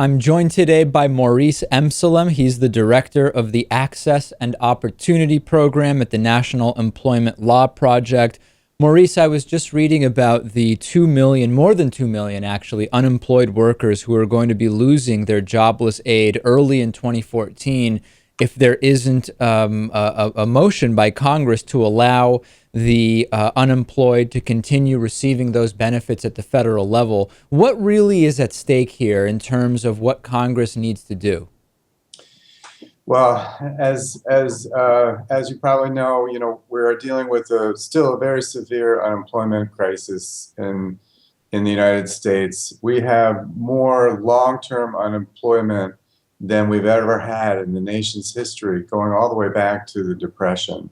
I'm joined today by Maurice Emsellem. He's the director of the Access and Opportunity Program at the National Employment Law Project. Maurice, I was just reading about the 2 million, more than 2 million actually, unemployed workers who are going to be losing their jobless aid early in 2014 if there isn't a motion by Congress to allow the unemployed to continue receiving those benefits at the federal level. What really is at stake here in terms of what Congress needs to do? Well, as you probably know, we're dealing with still a very severe unemployment crisis in the United States. We have more long-term unemployment than we've ever had in the nation's history, going all the way back to the Depression.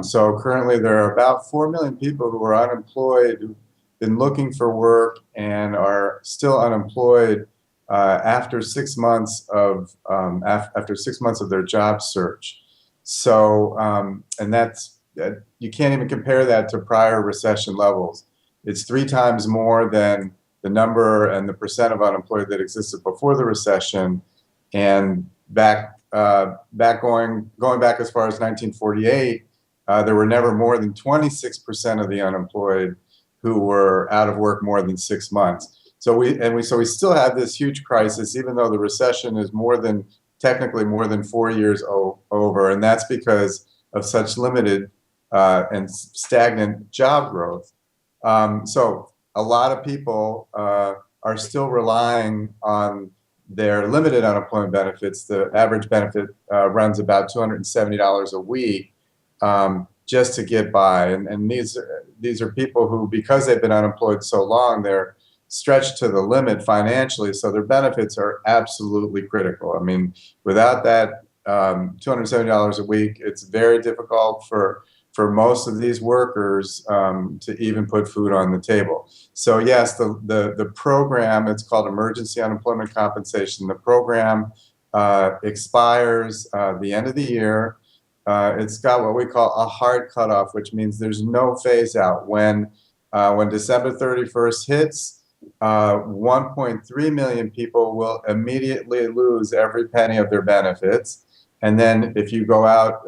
So currently there are about 4 million people who are unemployed, who've been looking for work and are still unemployed after 6 months of their job search. So and that you can't even compare that to prior recession levels. It's 3 times more than the number and the percent of unemployed that existed before the recession, and going back as far as 1948. There were never more than 26% of the unemployed who were out of work more than 6 months. So we still have this huge crisis, even though the recession is technically more than 4 years over, and that's because of such limited and stagnant job growth. So a lot of people are still relying on their limited unemployment benefits. The average benefit runs about $270 a week. Just to get by, and these are people who, because they've been unemployed so long, they're stretched to the limit financially, so their benefits are absolutely critical. I mean, without that $270 a week, it's very difficult for most of these workers to even put food on the table. So yes, the program, it's called Emergency Unemployment Compensation. The program expires the end of the year. It's got what we call a hard cutoff, which means there's no phase out. When December 31st hits, 1.3 million people will immediately lose every penny of their benefits. And then if you go out,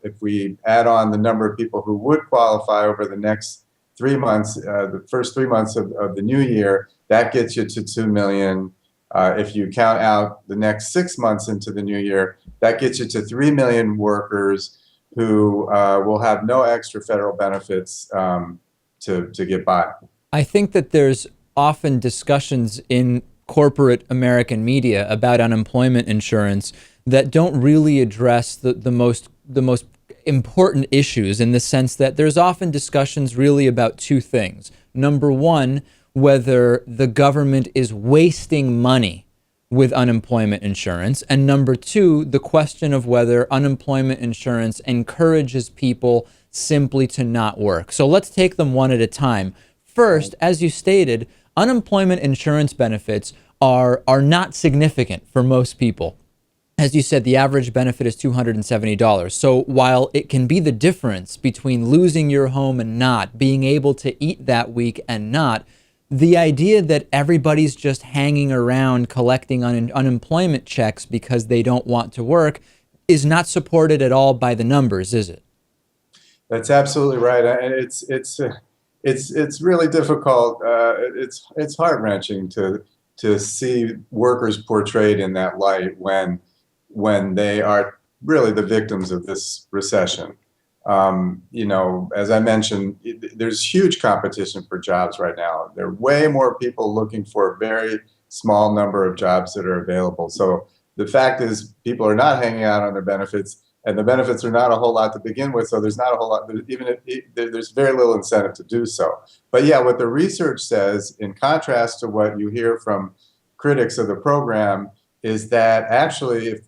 if we add on the number of people who would qualify over the next 3 months, the first 3 months of the new year, that gets you to 2 million. If you count out the next 6 months into the new year, that gets you to 3 million workers who will have no extra federal benefits to get by. I think that there's often discussions in corporate American media about unemployment insurance that don't really address the most important issues, in the sense that there's often discussions really about two things. Number one, whether the government is wasting money with unemployment insurance. And number two, the question of whether unemployment insurance encourages people simply to not work. So let's take them one at a time. First, as you stated, unemployment insurance benefits are not significant for most people. As you said, the average benefit is $270. So while it can be the difference between losing your home and not, being able to eat that week and not, the idea that everybody's just hanging around collecting unemployment checks because they don't want to work is not supported at all by the numbers, is it? That's absolutely right. And it's really difficult. It's heart-wrenching to see workers portrayed in that light when they are really the victims of this recession. As I mentioned, there's huge competition for jobs right now. There are way more people looking for a very small number of jobs that are available. So the fact is, people are not hanging out on their benefits, and the benefits are not a whole lot to begin with. So there's not a whole lot, there's very little incentive to do so. But yeah, what the research says, in contrast to what you hear from critics of the program, is that actually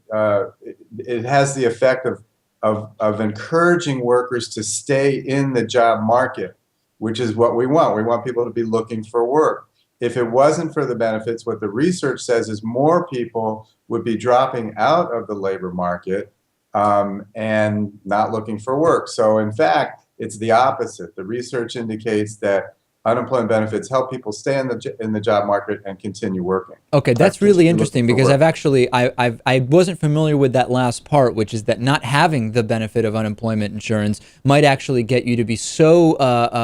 it has the effect of encouraging workers to stay in the job market, which is what we want. We want people to be looking for work. If it wasn't for the benefits, what the research says is more people would be dropping out of the labor market and not looking for work. So in fact, it's the opposite. The research indicates that unemployment benefits help people stay in the job market and continue working. Okay, that's really Continue interesting looking for because work. I've actually I wasn't familiar with that last part, which is that not having the benefit of unemployment insurance might actually get you to be so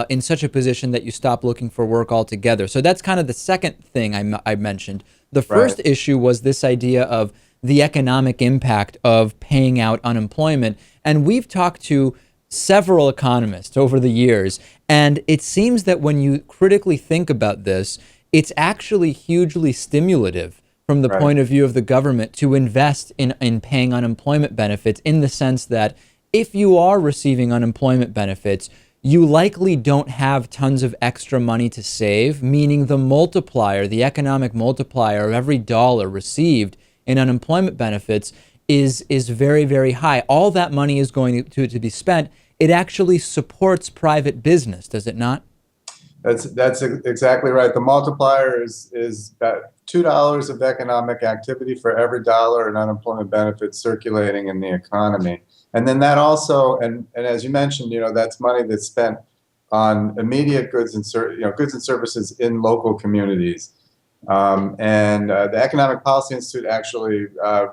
in such a position that you stop looking for work altogether. So that's kind of the second thing I mentioned. The Right. first issue was this idea of the economic impact of paying out unemployment, and we've talked to several economists over the years, and it seems that when you critically think about this, it's actually hugely stimulative from the Right. point of view of the government to invest in paying unemployment benefits, in the sense that if you are receiving unemployment benefits, you likely don't have tons of extra money to save, meaning the multiplier, the economic multiplier of every dollar received in unemployment benefits is very, very high. All that money is going to be spent. It actually supports private business, does it not? That's exactly right. The multiplier is about $2 of economic activity for every dollar in unemployment benefits circulating in the economy. And then that also, and as you mentioned, that's money that's spent on immediate goods and goods and services in local communities. And the Economic Policy Institute actually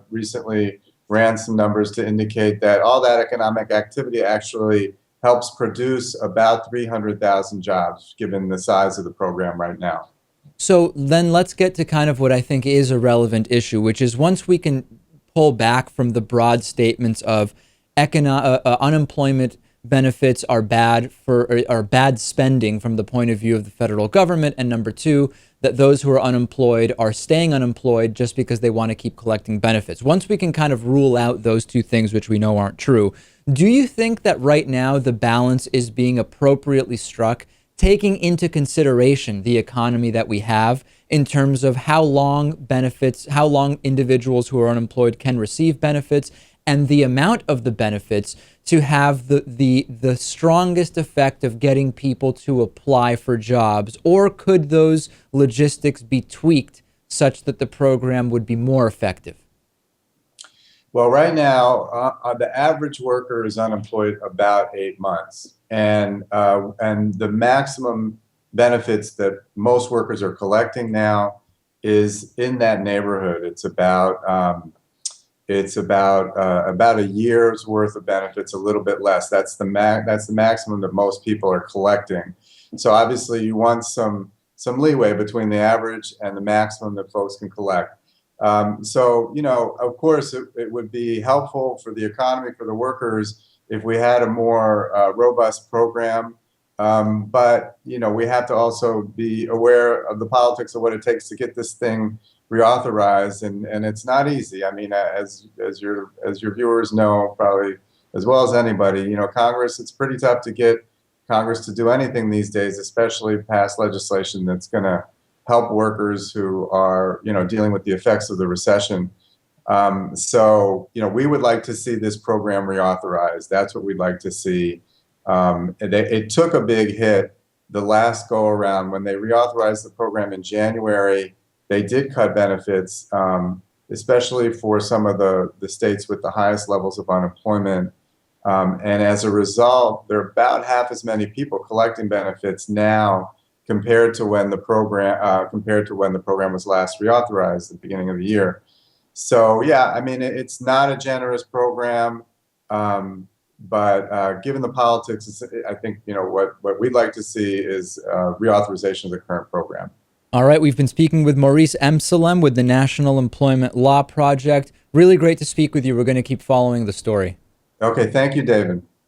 recently ran some numbers to indicate that all that economic activity actually helps produce about 300,000 jobs, given the size of the program right now. So then let's get to kind of what I think is a relevant issue, which is once we can pull back from the broad statements of unemployment benefits are bad are bad spending from the point of view of the federal government, and number two, that those who are unemployed are staying unemployed just because they want to keep collecting benefits. Once we can kind of rule out those two things, which we know aren't true, do you think that right now the balance is being appropriately struck, taking into consideration the economy that we have in terms of how long individuals who are unemployed can receive benefits, and the amount of the benefits to have the strongest effect of getting people to apply for jobs? Or could those logistics be tweaked such that the program would be more effective? Well, right now, the average worker is unemployed about 8 months, and the maximum benefits that most workers are collecting now is in that neighborhood. It's about a year's worth of benefits, a little bit less. That's the maximum that most people are collecting. So obviously, you want some leeway between the average and the maximum that folks can collect. So, of course, it would be helpful for the economy, for the workers, if we had a more robust program. But, we have to also be aware of the politics of what it takes to get this thing reauthorized, and it's not easy. I mean, as your viewers know, probably as well as anybody, Congress, it's pretty tough to get Congress to do anything these days, especially pass legislation that's going to help workers who are, dealing with the effects of the recession. So, we would like to see this program reauthorized. That's what we'd like to see. It took a big hit the last go around when they reauthorized the program in January. They did cut benefits, especially for some of the states with the highest levels of unemployment. And as a result, there are about half as many people collecting benefits now compared to when the program was last reauthorized at the beginning of the year. So yeah, I mean, it's not a generous program, but given the politics, I think what we'd like to see is reauthorization of the current program. All right, we've been speaking with Maurice Emsellem with the National Employment Law Project. Really great to speak with you. We're going to keep following the story. Okay, thank you, David.